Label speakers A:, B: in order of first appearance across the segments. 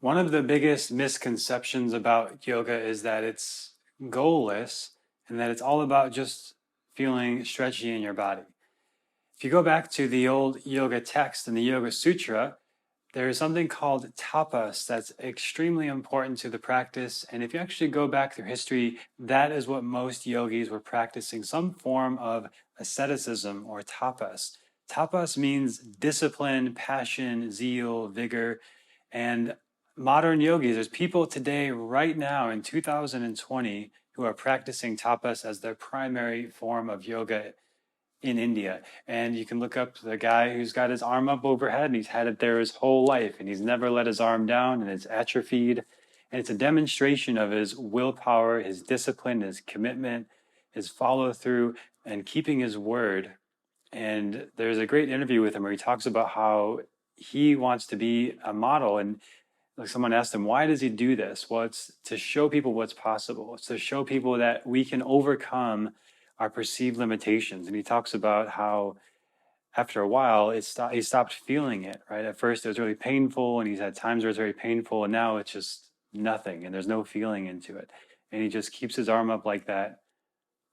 A: One of the biggest misconceptions about yoga is that it's goalless and that it's all about just feeling stretchy in your body. If you go back to the old yoga text in the Yoga Sutra, there is something called tapas that's extremely important to the practice. And if you actually go back through history, that is what most yogis were practicing, some form of asceticism or tapas. Tapas means discipline, passion, zeal, vigor. And modern yogis, there's people today, right now in 2020, who are practicing tapas as their primary form of yoga in India. And you can look up the guy who's got his arm up overhead and he's had it there his whole life and he's never let his arm down and it's atrophied. And it's a demonstration of his willpower, his discipline, his commitment, his follow through, and keeping his word. And there's a great interview with him where he talks about how he wants to be a model. And like someone asked him, why does he do this? Well, it's to show people what's possible. It's to show people that we can overcome our perceived limitations. And he talks about how after a while, he stopped feeling it, right? At first, it was really painful, and he's had times where it's very painful, and now it's just nothing, and there's no feeling into it. And he just keeps his arm up like that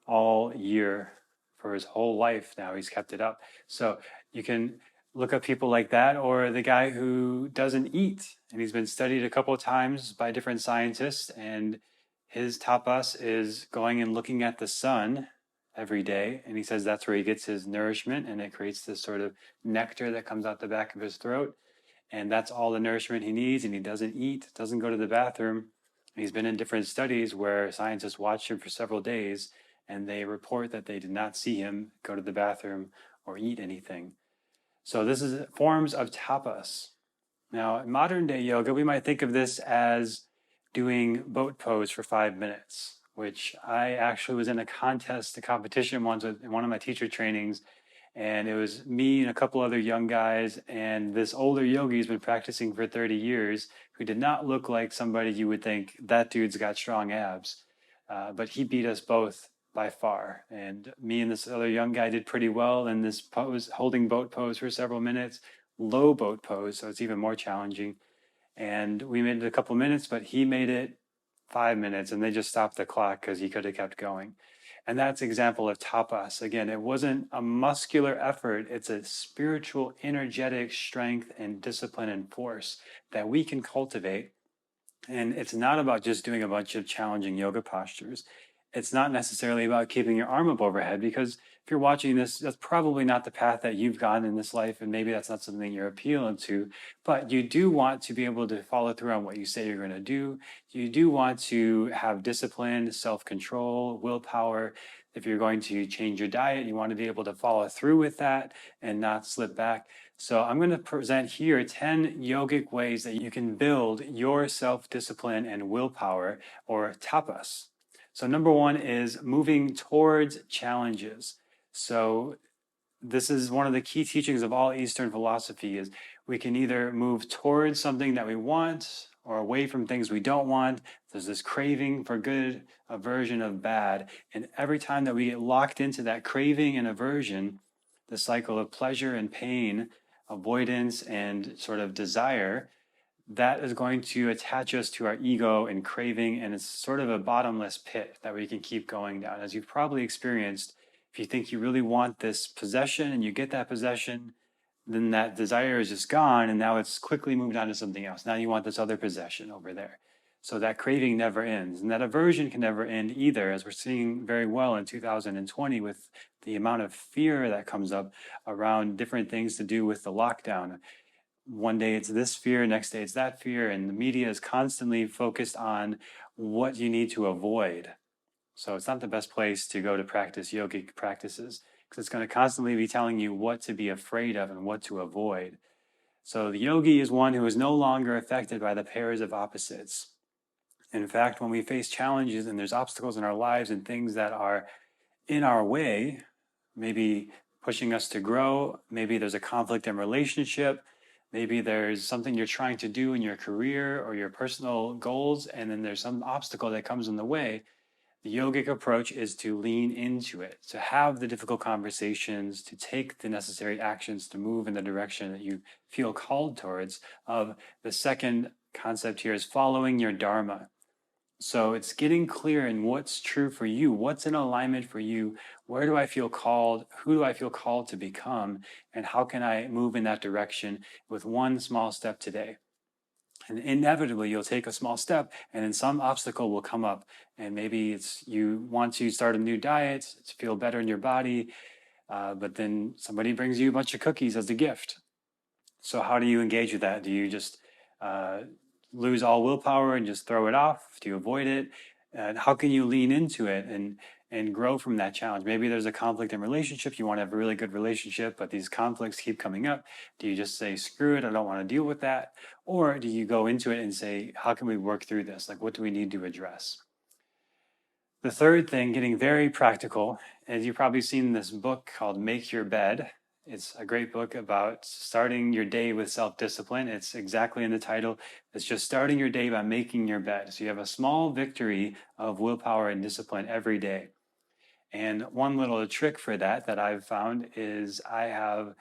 A: all year for his whole life now. He's kept it up. So you can look up people like that, or the guy who doesn't eat, and he's been studied a couple of times by different scientists, and his tapas is going and looking at the sun every day, and he says that's where he gets his nourishment, and it creates this sort of nectar that comes out the back of his throat, and that's all the nourishment he needs. And he doesn't eat, doesn't go to the bathroom. He's been in different studies where scientists watched him for several days, and they report that they did not see him go to the bathroom or eat anything. So this is forms of tapas. Now, in modern day yoga, we might think of this as doing boat pose for 5 minutes, which I actually was in a competition once in one of my teacher trainings. And it was me and a couple other young guys, and this older yogi has been practicing for 30 years who did not look like somebody you would think that dude's got strong abs. But he beat us both by far. And me and this other young guy did pretty well in this pose, holding boat pose for several minutes, low boat pose, so it's even more challenging. And we made it a couple minutes, but he made it 5 minutes, and they just stopped the clock because he could have kept going. And that's an example of tapas. Again, it wasn't a muscular effort. It's a spiritual, energetic strength and discipline and force that we can cultivate. And it's not about just doing a bunch of challenging yoga postures. It's not necessarily about keeping your arm up overhead, because if you're watching this, that's probably not the path that you've gone in this life, and maybe that's not something you're appealing to. But you do want to be able to follow through on what you say you're going to do. You do want to have discipline, self-control, willpower. If you're going to change your diet, you want to be able to follow through with that and not slip back. So I'm going to present here 10 yogic ways that you can build your self-discipline and willpower, or tapas. So number one is moving towards challenges. So this is one of the key teachings of all Eastern philosophy, is we can either move towards something that we want or away from things we don't want. There's this craving for good, aversion of bad. And every time that we get locked into that craving and aversion, the cycle of pleasure and pain, avoidance and sort of desire, that is going to attach us to our ego and craving, and it's sort of a bottomless pit that we can keep going down. As you've probably experienced, if you think you really want this possession and you get that possession, then that desire is just gone, and now it's quickly moved on to something else. Now you want this other possession over there. So that craving never ends, and that aversion can never end either, as we're seeing very well in 2020 with the amount of fear that comes up around different things to do with the lockdown. One day it's this fear, next day it's that fear, and the media is constantly focused on what you need to avoid. So it's not the best place to go to practice yogic practices, because it's going to constantly be telling you what to be afraid of and what to avoid. So the yogi is one who is no longer affected by the pairs of opposites. In fact, when we face challenges and there's obstacles in our lives and things that are in our way, maybe pushing us to grow, maybe there's a conflict in relationship, maybe there's something you're trying to do in your career or your personal goals, and then there's some obstacle that comes in the way. The yogic approach is to lean into it, to have the difficult conversations, to take the necessary actions to move in the direction that you feel called towards, of the second concept here is following your dharma. So it's getting clear in what's true for you, what's in alignment for you, where do I feel called, who do I feel called to become, and how can I move in that direction with one small step today. And inevitably, you'll take a small step, and then some obstacle will come up. And maybe it's you want to start a new diet to feel better in your body, but then somebody brings you a bunch of cookies as a gift. So how do you engage with that? Do you just lose all willpower and just throw it off? Do you avoid it? And how can you lean into it and grow from that challenge? Maybe there's a conflict in relationship. You want to have a really good relationship, but these conflicts keep coming up. Do you just say, screw it, I don't want to deal with that? Or do you go into it and say, how can we work through this? Like, what do we need to address? The third thing, getting very practical, as you've probably seen this book called Make Your Bed. It's a great book about starting your day with self-discipline. It's exactly in the title. It's just starting your day by making your bed. So you have a small victory of willpower and discipline every day. And one little trick for that I've found is I have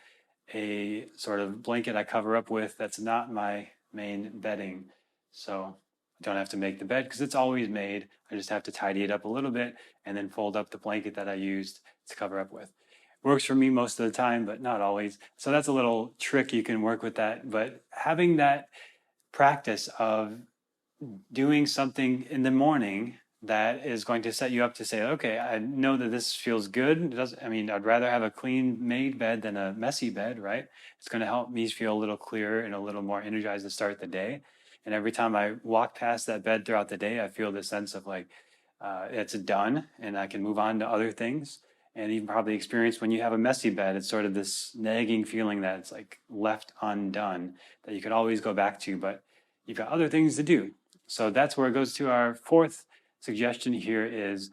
A: a sort of blanket I cover up with that's not my main bedding. So I don't have to make the bed because it's always made. I just have to tidy it up a little bit and then fold up the blanket that I used to cover up with. Works for me most of the time, but not always. So that's a little trick you can work with that. But having that practice of doing something in the morning that is going to set you up to say, okay, I know that this feels good. It doesn't, I mean, I'd rather have a clean made bed than a messy bed, right? It's going to help me feel a little clearer and a little more energized to start the day. And every time I walk past that bed throughout the day, I feel this sense of like, it's done and I can move on to other things. And you probably experience when you have a messy bed, it's sort of this nagging feeling that it's like left undone that you could always go back to, but you've got other things to do. So that's where it goes to our fourth suggestion here is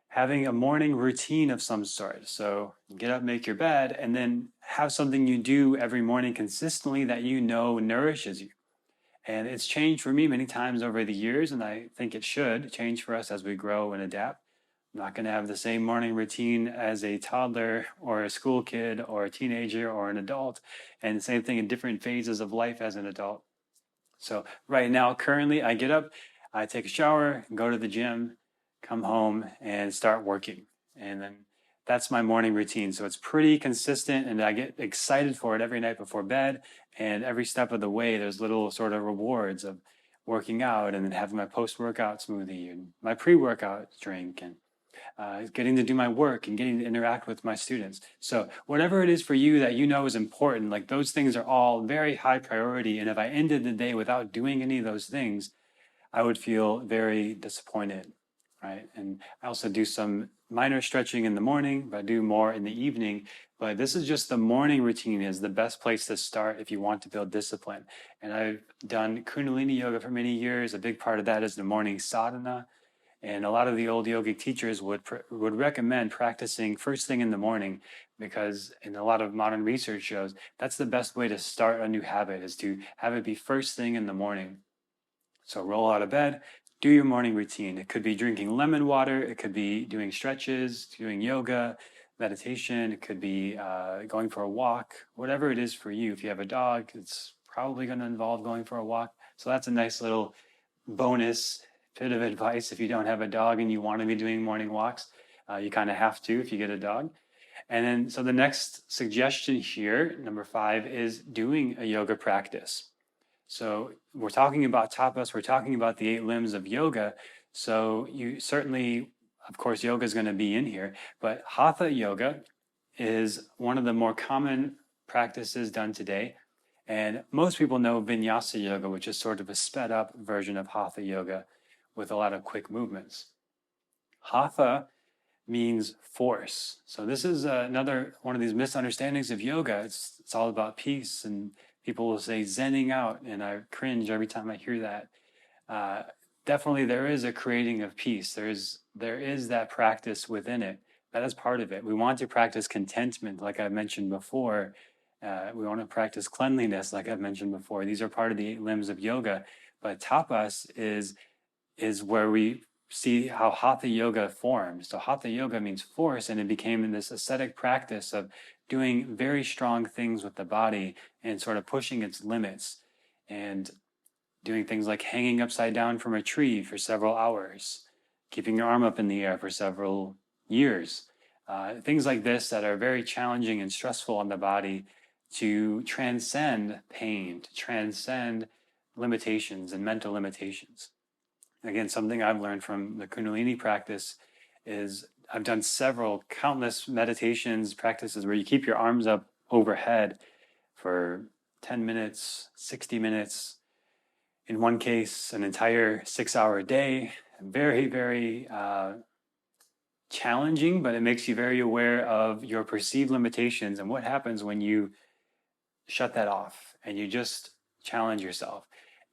A: having a morning routine of some sort. So get up, make your bed, and then have something you do every morning consistently that you know nourishes you. And it's changed for me many times over the years, and I think it should change for us as we grow and adapt. I'm not going to have the same morning routine as a toddler or a school kid or a teenager or an adult, and the same thing in different phases of life as an adult. So right now, currently, I get up, I take a shower, go to the gym, come home, and start working. And then that's my morning routine. So it's pretty consistent, and I get excited for it every night before bed. And every step of the way, there's little sort of rewards of working out and then having my post-workout smoothie and my pre-workout drink and getting to do my work and getting to interact with my students. So whatever it is for you that you know is important, like those things are all very high priority. And if I ended the day without doing any of those things, I would feel very disappointed, right? And I also do some minor stretching in the morning, but I do more in the evening. But this is just the morning routine is the best place to start if you want to build discipline. And I've done Kundalini yoga for many years. A big part of that is the morning sadhana. And a lot of the old yogic teachers would recommend practicing first thing in the morning because in a lot of modern research shows that's the best way to start a new habit is to have it be first thing in the morning. So roll out of bed, do your morning routine. It could be drinking lemon water. It could be doing stretches, doing yoga, meditation. It could be going for a walk, whatever it is for you. If you have a dog, it's probably going to involve going for a walk. So that's a nice little bonus bit of advice if you don't have a dog and you want to be doing morning walks. You kind of have to if you get a dog. And then, so the next suggestion here, number 5, is doing a yoga practice. So we're talking about tapas, we're talking about the 8 limbs of yoga. So you certainly, of course, yoga is going to be in here, but hatha yoga is one of the more common practices done today. And most people know vinyasa yoga, which is sort of a sped up version of hatha yoga with a lot of quick movements. Hatha means force. So this is another one of these misunderstandings of yoga. It's all about peace, and people will say zenning out, and I cringe every time I hear that. Definitely there is a creating of peace. There is that practice within it. That is part of it. We want to practice contentment, like I mentioned before. We want to practice cleanliness, like I've mentioned before. These are part of the 8 limbs of yoga. But tapas is where we see how hatha yoga forms. So hatha yoga means force, and it became this ascetic practice of doing very strong things with the body and sort of pushing its limits. And doing things like hanging upside down from a tree for several hours, keeping your arm up in the air for several years. Things like this that are very challenging and stressful on the body to transcend pain, to transcend limitations and mental limitations. Again, something I've learned from the Kundalini practice is I've done several countless meditations, practices where you keep your arms up overhead for 10 minutes, 60 minutes, in one case, an entire 6-hour day. Very, very challenging, but it makes you very aware of your perceived limitations and what happens when you shut that off and you just challenge yourself.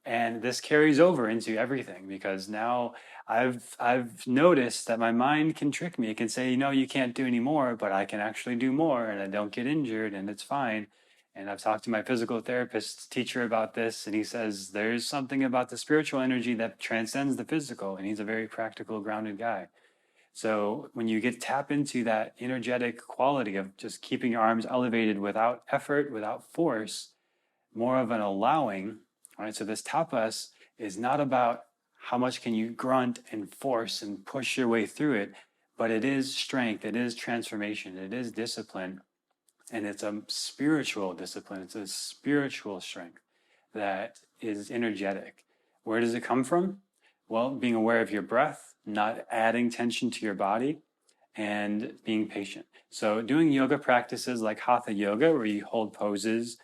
A: And this carries over into everything, because now I've noticed that my mind can trick me. It can say, you can't do any more, but I can actually do more, and I don't get injured, and it's fine. And I've talked to my physical therapist teacher about this, and he says there's something about the spiritual energy that transcends the physical, and he's a very practical, grounded guy. So when you tap into that energetic quality of just keeping your arms elevated without effort, without force, more of an allowing, right? So this tapas is not about how much can you grunt and force and push your way through it, but it is strength, it is transformation, it is discipline, and it's a spiritual discipline. It's a spiritual strength that is energetic. Where does it come from? Well, being aware of your breath, not adding tension to your body, and being patient. So doing yoga practices like hatha yoga, where you hold poses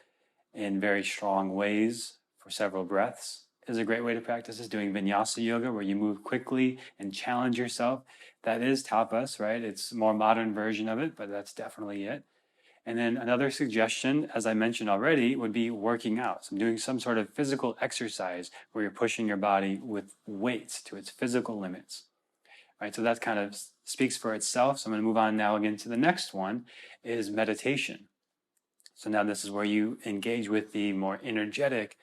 A: in very strong ways for several breaths, is a great way to practice this. Doing vinyasa yoga, where you move quickly and challenge yourself, that is tapas, right? It's a more modern version of it, but that's definitely it. And then another suggestion, as I mentioned already, would be working out. So doing some sort of physical exercise where you're pushing your body with weights to its physical limits. Right? So that kind of speaks for itself. So I'm going to move on now again to the next one, is meditation. So now this is where you engage with the more energetic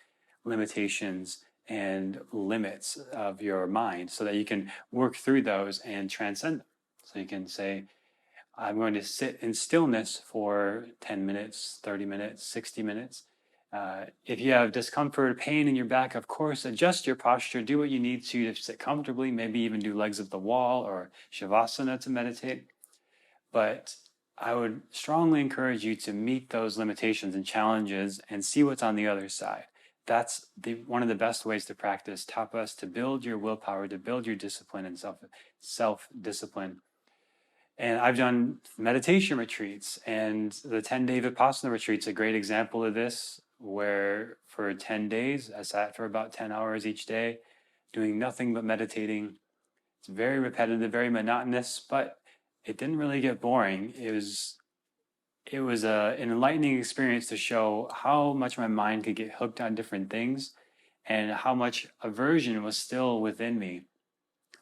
A: limitations and limits of your mind so that you can work through those and transcend them. So you can say, I'm going to sit in stillness for 10 minutes, 30 minutes, 60 minutes. If you have discomfort, pain in your back, of course, adjust your posture, do what you need to sit comfortably, maybe even do legs at the wall or shavasana to meditate. But I would strongly encourage you to meet those limitations and challenges and see what's on the other side. That's one of the best ways to practice tapas, to build your willpower, to build your discipline and self-discipline. And I've done meditation retreats, and the 10-day Vipassana retreat's a great example of this, where for 10 days, I sat for about 10 hours each day, doing nothing but meditating. It's very repetitive, very monotonous, but it didn't really get boring. It was an enlightening experience to show how much my mind could get hooked on different things and how much aversion was still within me.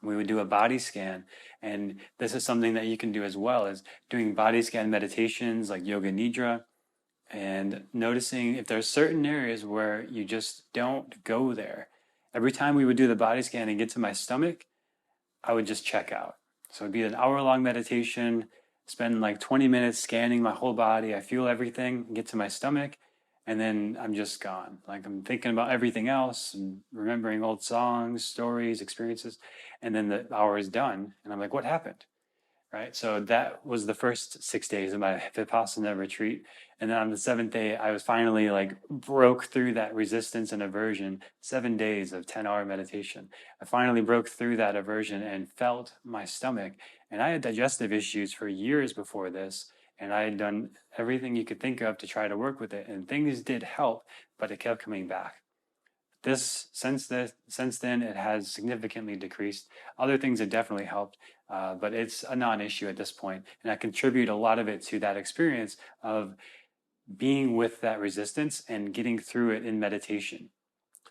A: We would do a body scan, and this is something that you can do as well, as doing body scan meditations like yoga nidra, and noticing if there's certain areas where you just don't go there. Every time we would do the body scan and get to my stomach, I would just check out. So it'd be an hour-long meditation, spend like 20 minutes scanning my whole body. I feel everything, get to my stomach, and then I'm just gone. Like I'm thinking about everything else and remembering old songs, stories, experiences, and then the hour is done, and I'm like, what happened? Right? So that was the first 6 days of my Vipassana retreat. And then on the 7th day, I was finally broke through that resistance and aversion. 7 days of 10-hour meditation. I finally broke through that aversion and felt my stomach. And I had digestive issues for years before this. And I had done everything you could think of to try to work with it. And things did help, but it kept coming back. Since then, it has significantly decreased. Other things have definitely helped, but it's a non-issue at this point. And I contribute a lot of it to that experience of being with that resistance and getting through it in meditation.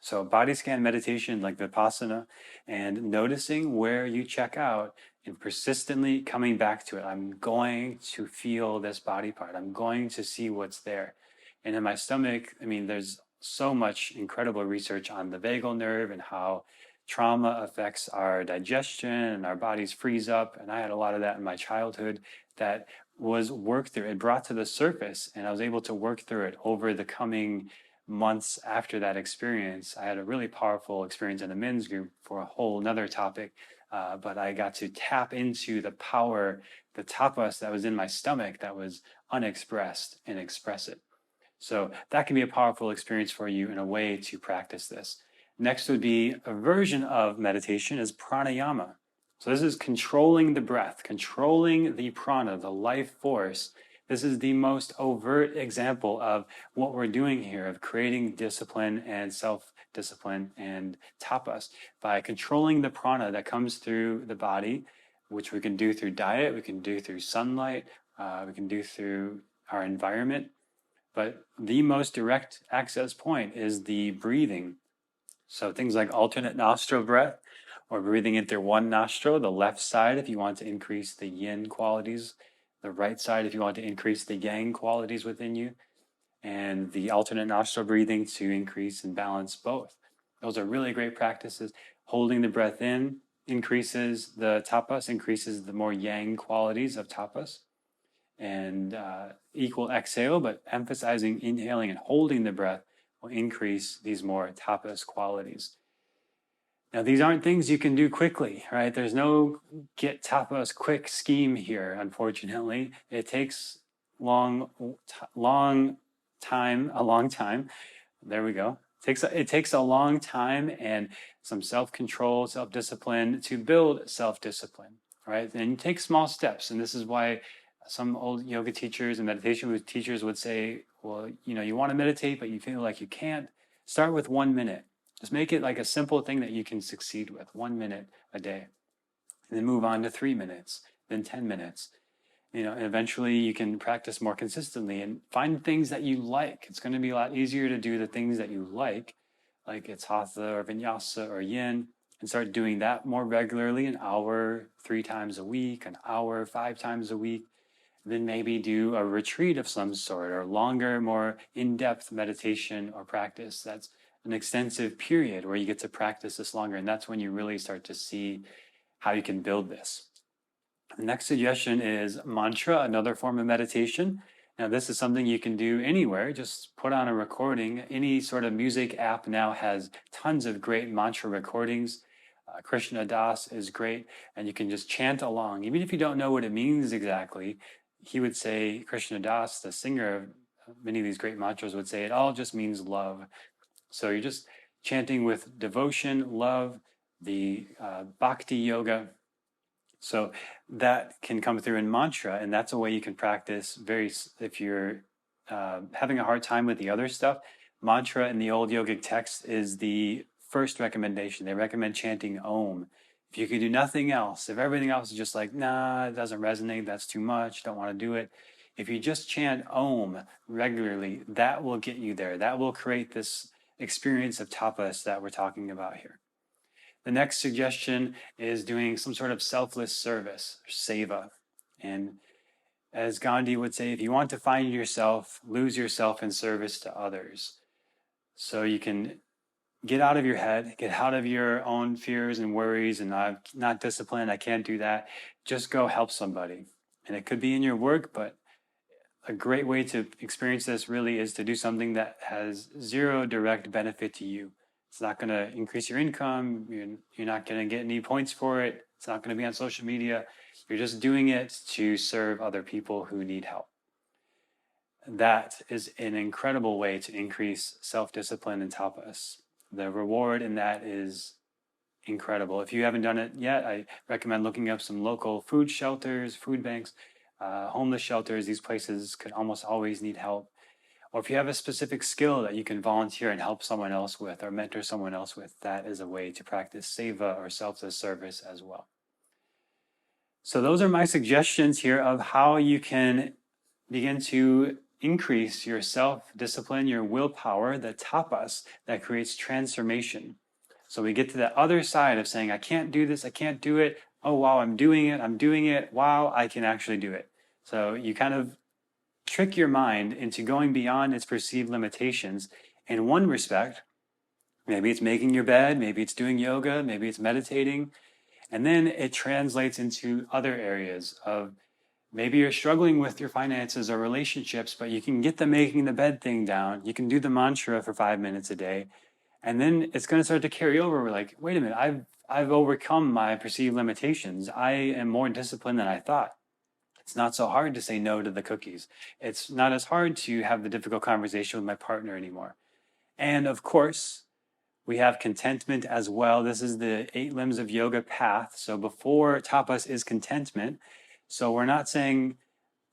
A: So body scan meditation like Vipassana, and noticing where you check out and persistently coming back to it. I'm going to feel this body part. I'm going to see what's there. And in my stomach, there's so much incredible research on the vagal nerve and how trauma affects our digestion and our bodies freeze up. And I had a lot of that in my childhood that was worked through. It brought to the surface, and I was able to work through it over the coming months after that experience, I had a really powerful experience in a men's group for a whole nother topic. But I got to tap into the power, the tapas that was in my stomach that was unexpressed, and express it. So that can be a powerful experience for you in a way to practice this. Next would be a version of meditation is pranayama. So this is controlling the breath, controlling the prana, the life force. This is the most overt example of what we're doing here, of creating discipline and self-discipline and tapas by controlling the prana that comes through the body, which we can do through diet, we can do through sunlight, we can do through our environment. But the most direct access point is the breathing. So things like alternate nostril breath, or breathing in through one nostril, the left side if you want to increase the yin qualities, the right side if you want to increase the yang qualities within you, and the alternate nostril breathing to increase and balance both. Those are really great practices. Holding the breath in increases the tapas, increases the more yang qualities of tapas. And equal exhale, but emphasizing inhaling and holding the breath will increase these more tapas qualities. Now, these aren't things you can do quickly, right? There's no get tapas quick scheme here, unfortunately. It takes a long time. There we go. It takes a long time and some self-control, self-discipline to build self-discipline, right? And you take small steps, and this is why some old yoga teachers and meditation teachers would say, well, you want to meditate, but you feel like you can't. Start with 1 minute. Just make it like a simple thing that you can succeed with, 1 minute a day. And then move on to 3 minutes, then 10 minutes. And eventually you can practice more consistently and find things that you like. It's going to be a lot easier to do the things that you like it's hatha or vinyasa or yin, and start doing that more regularly, an hour 3 times a week, an hour 5 times a week. Then maybe do a retreat of some sort, or longer, more in-depth meditation or practice. That's an extensive period where you get to practice this longer. And that's when you really start to see how you can build this. The next suggestion is mantra, another form of meditation. Now, this is something you can do anywhere. Just put on a recording. Any sort of music app now has tons of great mantra recordings. Krishna Das is great, and you can just chant along. Even if you don't know what it means exactly, he would say, Krishna Das, the singer of many of these great mantras, would say it all just means love. So you're just chanting with devotion, love, the bhakti yoga. So that can come through in mantra, and that's a way you can practice if you're having a hard time with the other stuff. Mantra in the old yogic text is the first recommendation. They recommend chanting Om. If you could do nothing else, if everything else is just like, nah, it doesn't resonate, that's too much, don't want to do it. If you just chant Om regularly, that will get you there. That will create this experience of tapas that we're talking about here. The next suggestion is doing some sort of selfless service, seva. And as Gandhi would say, if you want to find yourself, lose yourself in service to others. So you can get out of your head, get out of your own fears and worries, and I'm not disciplined, I can't do that. Just go help somebody. And it could be in your work, but a great way to experience this really is to do something that has zero direct benefit to you. It's not going to increase your income. You're not going to get any points for it. It's not going to be on social media. You're just doing it to serve other people who need help. That is an incredible way to increase self-discipline and tapas. The reward in that is incredible. If you haven't done it yet, I recommend looking up some local food shelters, food banks, homeless shelters. These places could almost always need help. Or if you have a specific skill that you can volunteer and help someone else with or mentor someone else with, that is a way to practice seva or selfless service as well. So those are my suggestions here of how you can begin to increase your self-discipline, your willpower, the tapas that creates transformation. So we get to the other side of saying, I can't do this, I can't do it. Oh, wow, I'm doing it. Wow, I can actually do it. So you kind of trick your mind into going beyond its perceived limitations. In one respect, maybe it's making your bed, maybe it's doing yoga, maybe it's meditating. And then it translates into other areas of Maybe you're struggling with your finances or relationships, but you can get the making the bed thing down. You can do the mantra for 5 minutes a day. And then it's going to start to carry over. We're like, wait a minute, I've overcome my perceived limitations. I am more disciplined than I thought. It's not so hard to say no to the cookies. It's not as hard to have the difficult conversation with my partner anymore. And of course, we have contentment as well. This is the 8 limbs of yoga path. So before tapas is contentment. So we're not saying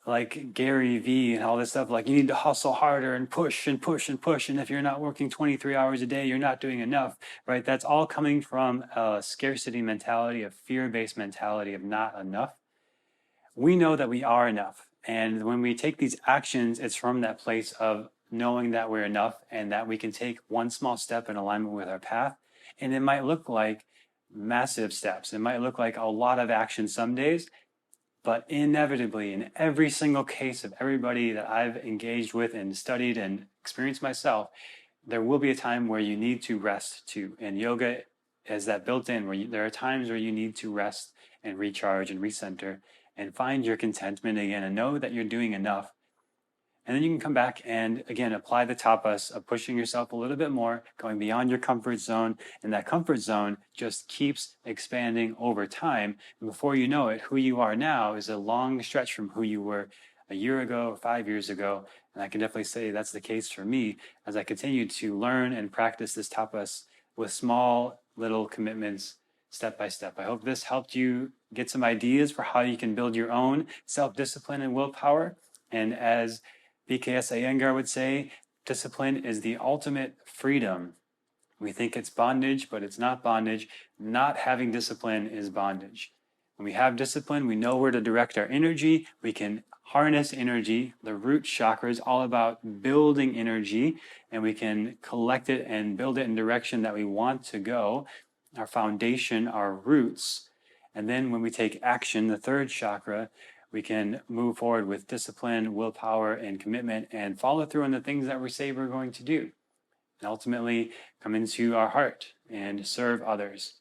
A: like Gary V and all this stuff, like you need to hustle harder and push and push and push. And if you're not working 23 hours a day, you're not doing enough, right? That's all coming from a scarcity mentality, a fear-based mentality of not enough. We know that we are enough. And when we take these actions, it's from that place of knowing that we're enough and that we can take one small step in alignment with our path. And it might look like massive steps. It might look like a lot of action some days, but inevitably, in every single case of everybody that I've engaged with and studied and experienced myself, there will be a time where you need to rest too. And yoga is that built in, where there are times where you need to rest and recharge and recenter and find your contentment again and know that you're doing enough. And then you can come back and again apply the tapas of pushing yourself a little bit more, going beyond your comfort zone. And that comfort zone just keeps expanding over time. And before you know it, who you are now is a long stretch from who you were a year ago or 5 years ago. And I can definitely say that's the case for me as I continue to learn and practice this tapas with small little commitments step by step. I hope this helped you get some ideas for how you can build your own self-discipline and willpower. And as BKS Iyengar would say, discipline is the ultimate freedom. We think it's bondage, but it's not bondage. Not having discipline is bondage. When we have discipline, we know where to direct our energy. We can harness energy. The root chakra is all about building energy, and we can collect it and build it in direction that we want to go. Our foundation, our roots. And then when we take action, the third chakra, we can move forward with discipline, willpower, and commitment and follow through on the things that we say we're going to do. And ultimately come into our heart and serve others.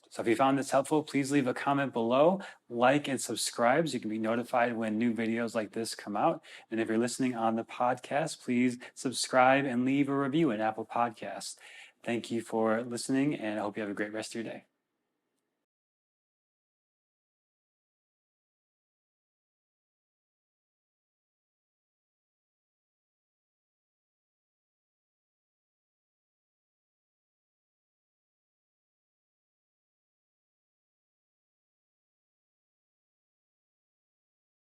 A: So if you found this helpful, please leave a comment below, like and subscribe so you can be notified when new videos like this come out. And if you're listening on the podcast, please subscribe and leave a review in Apple Podcasts. Thank you for listening, and I hope you have a great rest of your day.